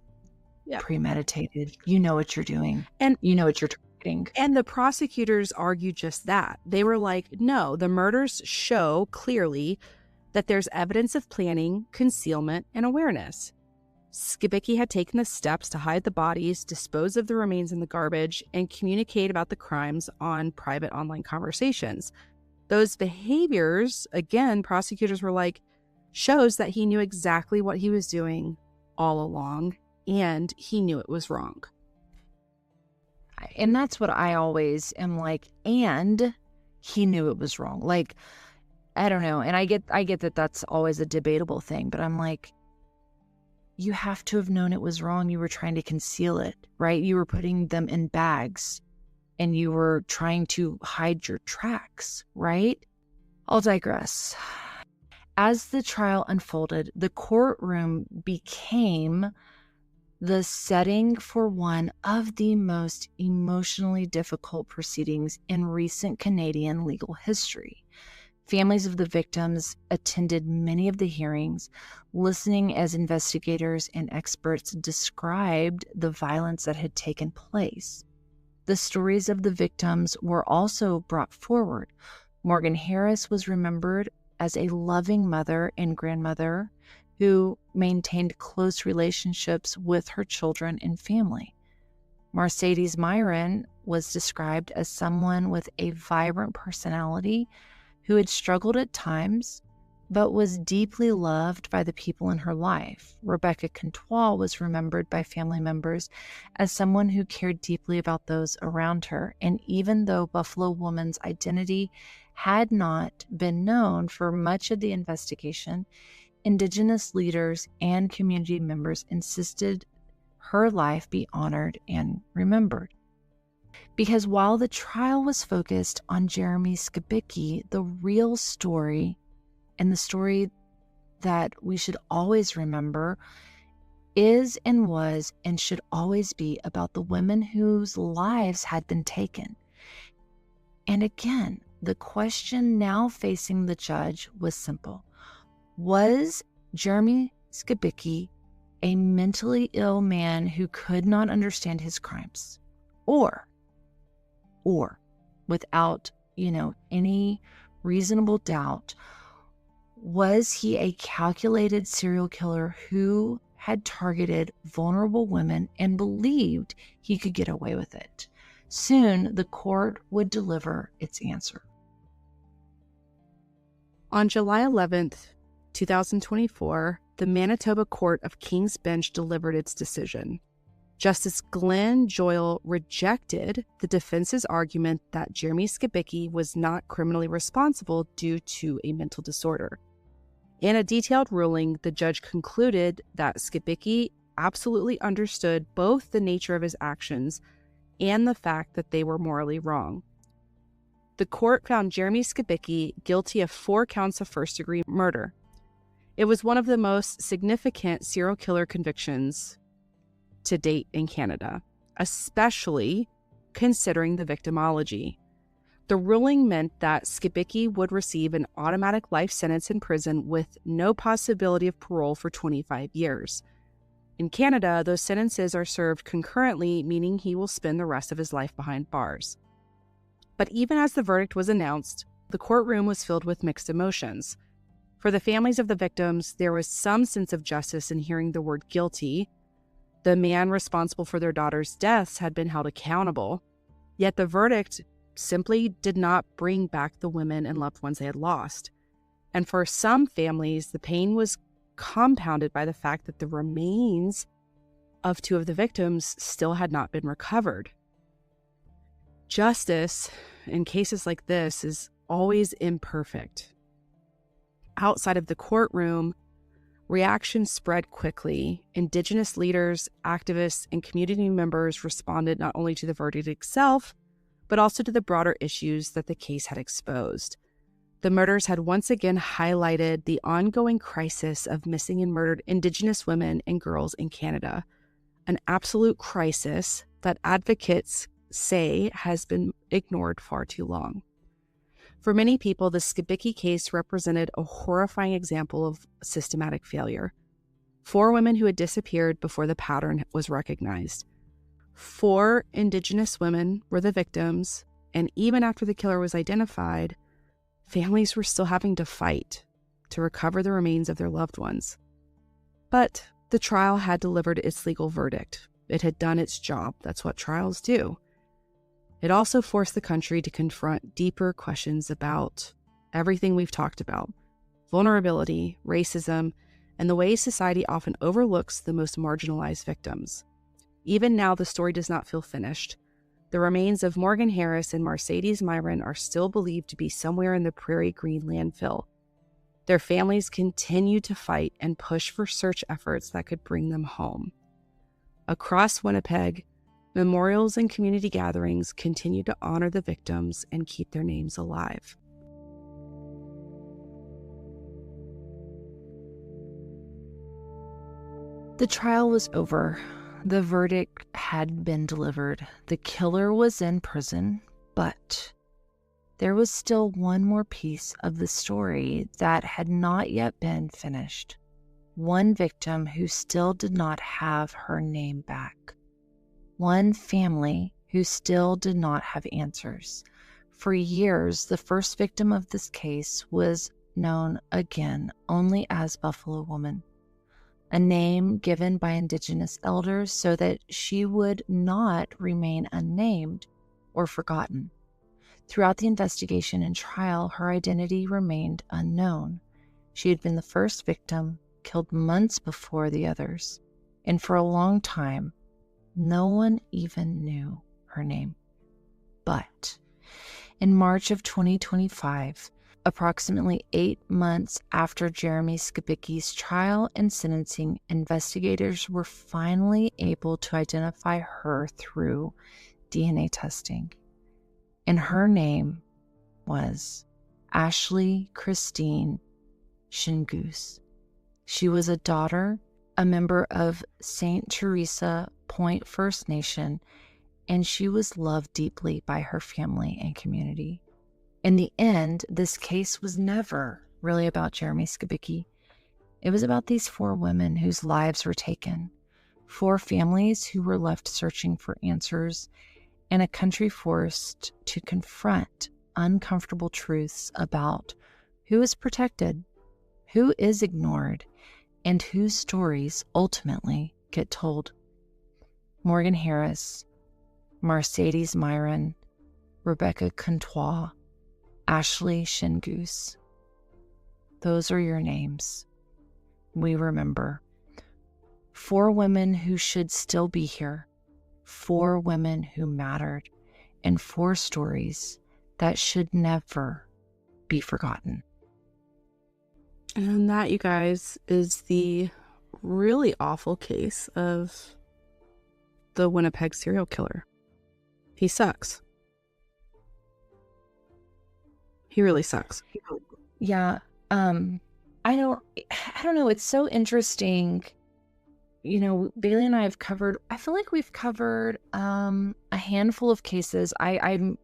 [SPEAKER 2] premeditated. You know what you're doing, and you know what you're targeting.
[SPEAKER 1] And the prosecutors argued just that. They were like, no, the murders show clearly that there's evidence of planning, concealment, and awareness. Skibicki had taken the steps to hide the bodies, dispose of the remains in the garbage, and communicate about the crimes on private online conversations. Those behaviors, again, prosecutors were like, shows that he knew exactly what he was doing all along, and he knew it was wrong.
[SPEAKER 2] And that's what I always am like, and he knew it was wrong. Like, I don't know. And I get that that's always a debatable thing, but I'm like, you have to have known it was wrong. You were trying to conceal it, right? You were putting them in bags and you were trying to hide your tracks, right? I'll digress. As the trial unfolded, the courtroom became the setting for one of the most emotionally difficult proceedings in recent Canadian legal history. Families of the victims attended many of the hearings, listening as investigators and experts described the violence that had taken place. The stories of the victims were also brought forward. Morgan Harris was remembered as a loving mother and grandmother who maintained close relationships with her children and family. Mercedes Myron was described as someone with a vibrant personality who had struggled at times, but was deeply loved by the people in her life. Rebecca Contois was remembered by family members as someone who cared deeply about those around her. And even though Buffalo Woman's identity had not been known for much of the investigation, Indigenous leaders and community members insisted her life be honored and remembered. Because while the trial was focused on Jeremy Skibicki, the real story, and the story that we should always remember, is and was and should always be about the women whose lives had been taken. And again, the question now facing the judge was simple. Was Jeremy Skibicki a mentally ill man who could not understand his crimes? Or without, any reasonable doubt, was he a calculated serial killer who had targeted vulnerable women and believed he could get away with it? Soon, the court would deliver its answer.
[SPEAKER 1] On July 11th, 2024, the Manitoba Court of King's Bench delivered its decision. Justice Glenn Joyal rejected the defense's argument that Jeremy Skibicki was not criminally responsible due to a mental disorder. In a detailed ruling, the judge concluded that Skibicki absolutely understood both the nature of his actions and the fact that they were morally wrong. The court found Jeremy Skibicki guilty of 4 counts of first-degree murder. It was one of the most significant serial killer convictions to date in Canada, especially considering the victimology. The ruling meant that Skibicki would receive an automatic life sentence in prison with no possibility of parole for 25 years. In Canada, those sentences are served concurrently, meaning he will spend the rest of his life behind bars. But even as the verdict was announced, the courtroom was filled with mixed emotions. For the families of the victims, there was some sense of justice in hearing the word guilty. The man responsible for their daughters' deaths had been held accountable, yet the verdict simply did not bring back the women and loved ones they had lost. And for some families, the pain was compounded by the fact that the remains of 2 of the victims still had not been recovered. Justice in cases like this is always imperfect. Outside of the courtroom, reactions spread quickly. Indigenous leaders, activists, and community members responded not only to the verdict itself, but also to the broader issues that the case had exposed. The murders had once again highlighted the ongoing crisis of missing and murdered Indigenous women and girls in Canada, an absolute crisis that advocates say has been ignored far too long. For many people, the Skibicki case represented a horrifying example of systematic failure. 4 women who had disappeared before the pattern was recognized. 4 Indigenous women were the victims, and even after the killer was identified, families were still having to fight to recover the remains of their loved ones. But the trial had delivered its legal verdict. It had done its job. That's what trials do. It also forced the country to confront deeper questions about everything we've talked about: vulnerability, racism, and the way society often overlooks the most marginalized victims. Even now, the story does not feel finished. The remains of Morgan Harris and Mercedes Myron are still believed to be somewhere in the Prairie Green landfill. Their families continue to fight and push for search efforts that could bring them home. Across Winnipeg, memorials and community gatherings continue to honor the victims and keep their names alive.
[SPEAKER 2] The trial was over. The verdict had been delivered. The killer was in prison, but there was still one more piece of the story that had not yet been finished. One victim who still did not have her name back. One family who still did not have answers. For years, the first victim of this case was known again only as Buffalo Woman, a name given by Indigenous elders so that she would not remain unnamed or forgotten. Throughout the investigation and trial, her identity remained unknown. She had been the first victim, killed months before the others, and for a long time, no one even knew her name. But in March of 2025, approximately 8 months after Jeremy Skibicki's trial and sentencing, investigators were finally able to identify her through DNA testing. And her name was Ashley Christine Shingoose. She was a daughter, a member of St. Teresa Point First Nation, and she was loved deeply by her family and community. In the end, this case was never really about Jeremy Skibicki. It was about these 4 women whose lives were taken, 4 families who were left searching for answers, and a country forced to confront uncomfortable truths about who is protected, who is ignored, and whose stories ultimately get told. Morgan Harris, Mercedes Myron, Rebecca Contois, Ashley Shingoose. Those are your names. We remember. 4 women who should still be here. 4 women who mattered. And 4 stories that should never be forgotten.
[SPEAKER 1] And that, you guys, is the really awful case of the Winnipeg serial killer. He sucks. He really sucks.
[SPEAKER 2] Yeah. I don't know. It's so interesting. Bailey and I have covered, I feel like we've covered a handful of cases. I'm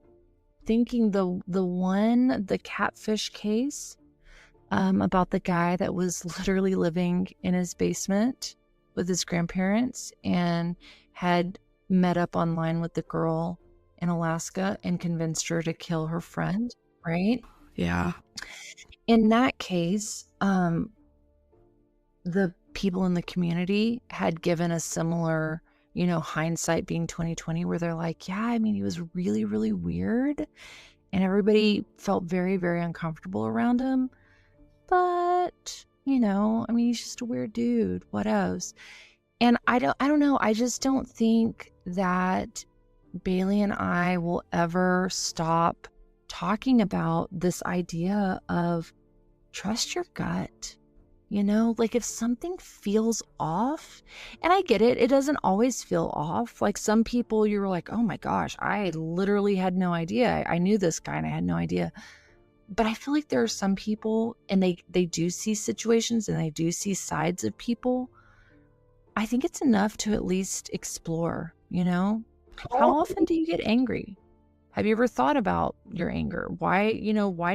[SPEAKER 2] thinking the catfish case, about the guy that was literally living in his basement with his grandparents and had met up online with the girl in Alaska and convinced her to kill her friend, right?
[SPEAKER 1] Yeah.
[SPEAKER 2] In that case, the people in the community had given a similar, hindsight being 2020, where they're like, yeah, I mean, he was really, really weird. And everybody felt very, very uncomfortable around him. But, I mean, he's just a weird dude. What else? And I don't know. I just don't think that Bailey and I will ever stop talking about this idea of trust your gut. Like if something feels off, and I get it, it doesn't always feel off. Like some people you're like, oh my gosh, I literally had no idea. I knew this guy and I had no idea. But I feel like there are some people, and they do see situations and they do see sides of people. I think it's enough to at least explore, How often do you get angry? Have you ever thought about your anger? Why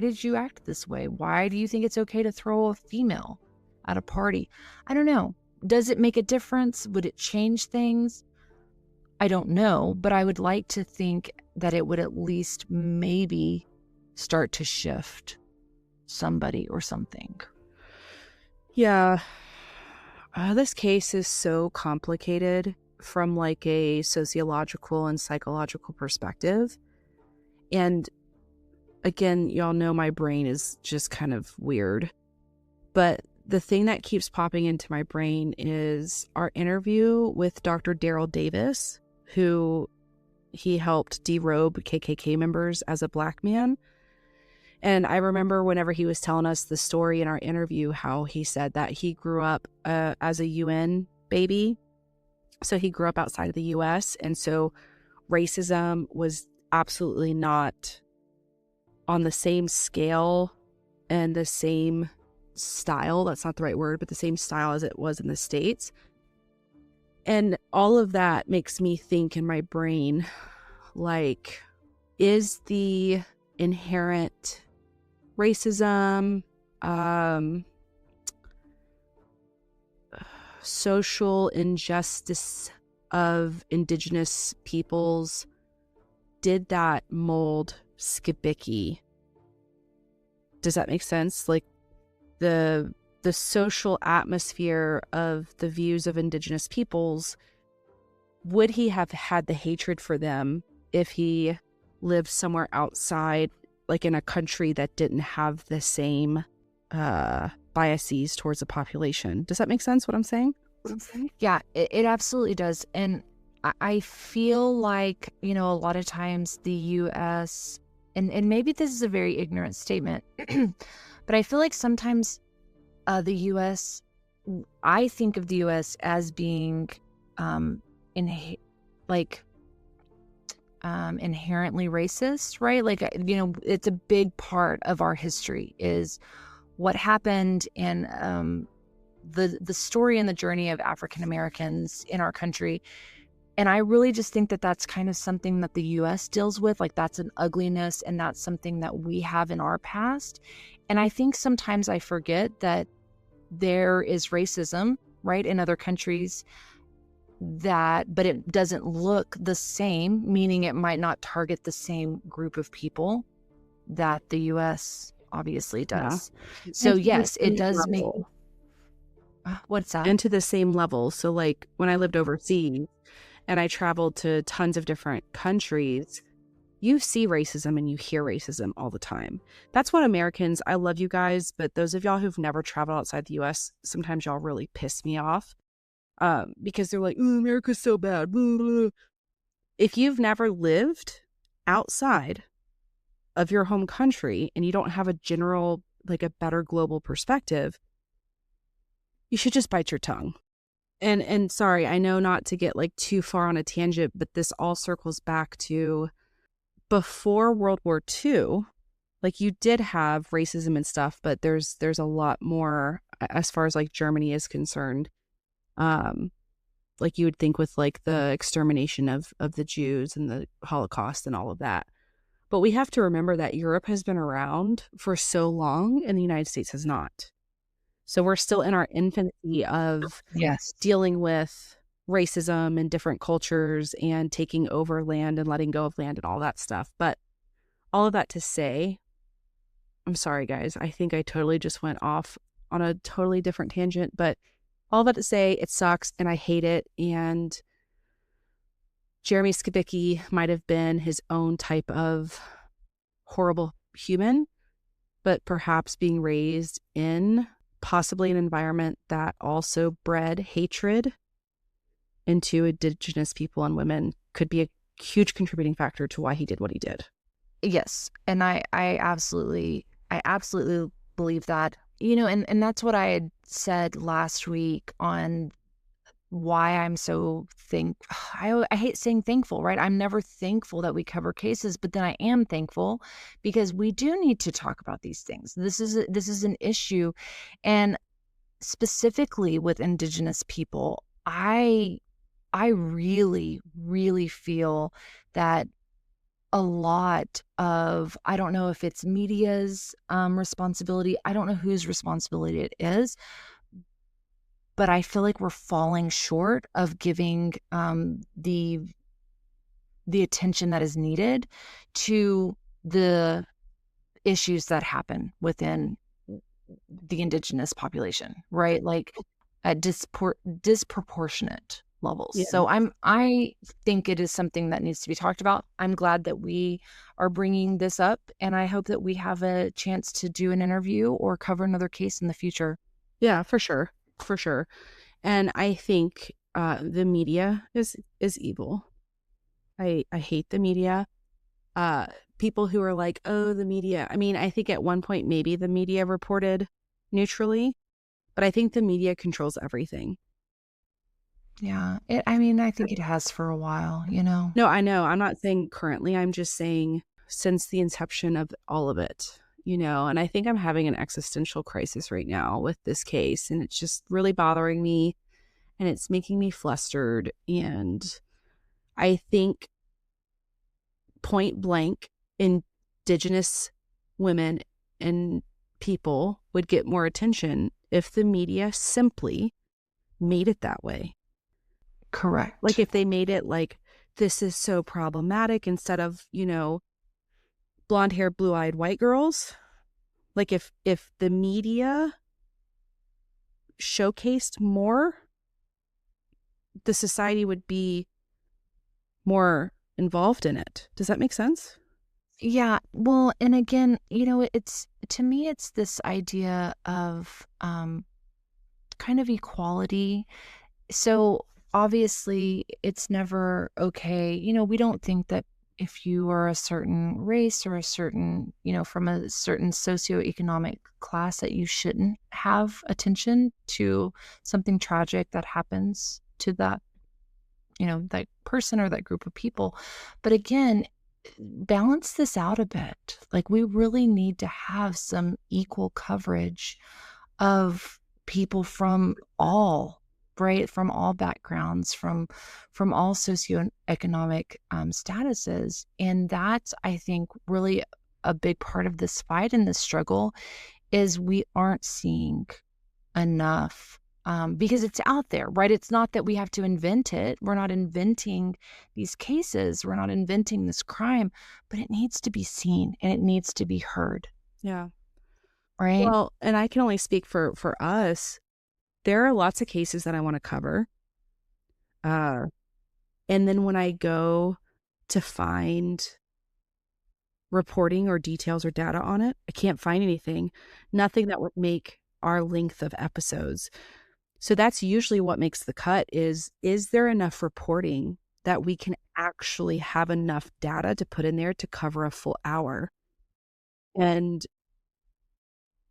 [SPEAKER 2] did you act this way? Why do you think it's okay to throw a female at a party? I don't know. Does it make a difference? Would it change things? I don't know, but I would like to think that it would at least maybe start to shift somebody or something.
[SPEAKER 1] Yeah. This case is so complicated from like a sociological and psychological perspective. And again, y'all know my brain is just kind of weird. But the thing that keeps popping into my brain is our interview with Dr. Daryl Davis, who he helped derobe KKK members as a Black man. And I remember whenever he was telling us the story in our interview, how he said that he grew up as a UN baby. So he grew up outside of the US. And so racism was absolutely not on the same scale and the same style. That's not the right word, but the same style as it was in the States. And all of that makes me think in my brain, like, is the inherent racism, social injustice of Indigenous peoples, did that mold Skibicki? Does that make sense? Like the social atmosphere of the views of Indigenous peoples, would he have had the hatred for them if he lived somewhere outside, like in a country that didn't have the same biases towards the population? Does that make sense what I'm saying?
[SPEAKER 2] Yeah, it absolutely does. And I feel like, a lot of times the U.S., and maybe this is a very ignorant statement, but I feel like sometimes the U.S., I think of the U.S. as being inherently racist, right? Like, it's a big part of our history is what happened in the story and the journey of African Americans in our country. And I really just think that that's kind of something that the U.S. deals with. Like that's an ugliness, and that's something that we have in our past. And I think sometimes I forget that there is racism, right, in other countries, but it doesn't look the same, meaning it might not target the same group of people that the U.S. obviously does. Yeah. So yes, it does make... What's that?
[SPEAKER 1] And to the same level. So like when I lived overseas and I traveled to tons of different countries, you see racism and you hear racism all the time. That's what Americans, I love you guys, but those of y'all who've never traveled outside the U.S., sometimes y'all really piss me off because they're like, oh, America's so bad. Blah, blah. If you've never lived outside of your home country and you don't have a general, like a better global perspective, you should just bite your tongue. And sorry, I know not to get like too far on a tangent, but this all circles back to before World War II. Like you did have racism and stuff, but there's a lot more as far as like Germany is concerned. Um, like you would think with like the extermination of the Jews and the Holocaust and all of that. But we have to remember that Europe has been around for so long and the United States has not. So we're still in our infancy of
[SPEAKER 2] Yes.
[SPEAKER 1] dealing with racism and different cultures and taking over land and letting go of land and all that stuff. But all of that to say, I'm sorry, guys. I think I totally just went off on a totally different tangent, but all that to say, it sucks and I hate it. And Jeremy Skibicki might have been his own type of horrible human, but perhaps being raised in possibly an environment that also bred hatred into Indigenous people and women could be a huge contributing factor to why he did what he did.
[SPEAKER 2] Yes. And I absolutely believe that. And that's what I had said last week on why I'm so I hate saying thankful, right? I'm never thankful that we cover cases, but then I am thankful because we do need to talk about these things. This is an issue, and specifically with Indigenous people, I really, really feel that a lot of, I don't know if it's media's responsibility. I don't know whose responsibility it is, but I feel like we're falling short of giving the attention that is needed to the issues that happen within the Indigenous population, right? Like at disproportionate levels.
[SPEAKER 1] Yeah.
[SPEAKER 2] So I think it is something that needs to be talked about. I'm glad that we are bringing this up, and I hope that we have a chance to do an interview or cover another case in the future.
[SPEAKER 1] Yeah, for sure. For sure. And I think the media is evil. I hate the media. People who are like, oh, the media. I mean, I think at one point maybe the media reported neutrally, but I think the media controls everything.
[SPEAKER 2] Yeah. I think it has for a while,
[SPEAKER 1] No, I know. I'm not saying currently. I'm just saying since the inception of all of it, and I think I'm having an existential crisis right now with this case, and it's just really bothering me and it's making me flustered. And I think point blank, Indigenous women and people would get more attention if the media simply made it that way.
[SPEAKER 2] Correct.
[SPEAKER 1] Like if they made it like, this is so problematic instead of, blonde hair, blue eyed white girls. Like if the media showcased more, the society would be more involved in it. Does that make sense?
[SPEAKER 2] Yeah. Well, and again, to me, it's this idea of kind of equality. So obviously, it's never okay. We don't think that if you are a certain race or a certain, from a certain socioeconomic class, that you shouldn't have attention to something tragic that happens to that, that person or that group of people. But again, balance this out a bit. Like we really need to have some equal coverage of people from all, right, from all backgrounds, from all socioeconomic statuses. And that's, I think, really a big part of this fight and this struggle is we aren't seeing enough because it's out there, right? It's not that we have to invent it. We're not inventing these cases. We're not inventing this crime, but it needs to be seen and it needs to be heard.
[SPEAKER 1] Yeah.
[SPEAKER 2] Right.
[SPEAKER 1] Well, and I can only speak for us. There are lots of cases that I want to cover. And then when I go to find reporting or details or data on it, I can't find anything. Nothing that would make our length of episodes. So that's usually what makes the cut is there enough reporting that we can actually have enough data to put in there to cover a full hour? And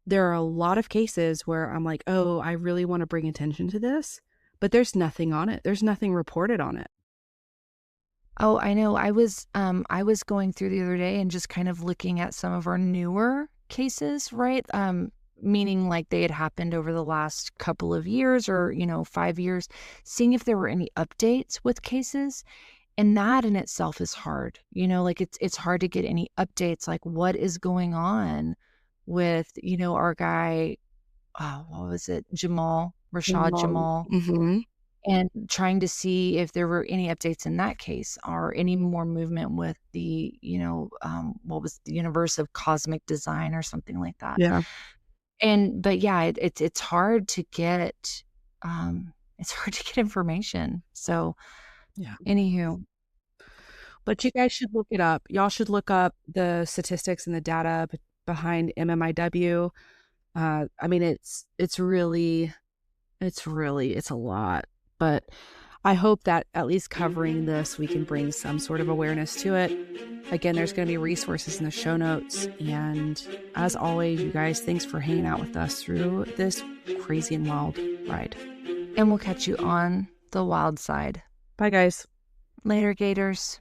[SPEAKER 1] there are a lot of cases where I'm like, oh, I really want to bring attention to this, but there's nothing on it. There's nothing reported on it.
[SPEAKER 2] Oh, I know. I was going through the other day and just kind of looking at some of our newer cases, right? Meaning like they had happened over the last couple of years or, 5 years, seeing if there were any updates with cases. And that in itself is hard. Like it's hard to get any updates, like what is going on with, our guy, what was it? Rashad Jamal,
[SPEAKER 1] Mm-hmm.
[SPEAKER 2] and trying to see if there were any updates in that case or any more movement with the, what was the universe of cosmic design or something like that.
[SPEAKER 1] Yeah.
[SPEAKER 2] But yeah, it's hard to get, it's hard to get information. So
[SPEAKER 1] Yeah.
[SPEAKER 2] anywho,
[SPEAKER 1] But you guys should look it up. Y'all should look up the statistics and the data behind MMIW. I mean, it's a lot. But I hope that at least covering this, we can bring some sort of awareness to it. Again, there's going to be resources in the show notes. And as always, you guys, thanks for hanging out with us through this crazy and wild ride.
[SPEAKER 2] and we'll catch you on the wild side.
[SPEAKER 1] Bye, guys.
[SPEAKER 2] Later, Gators.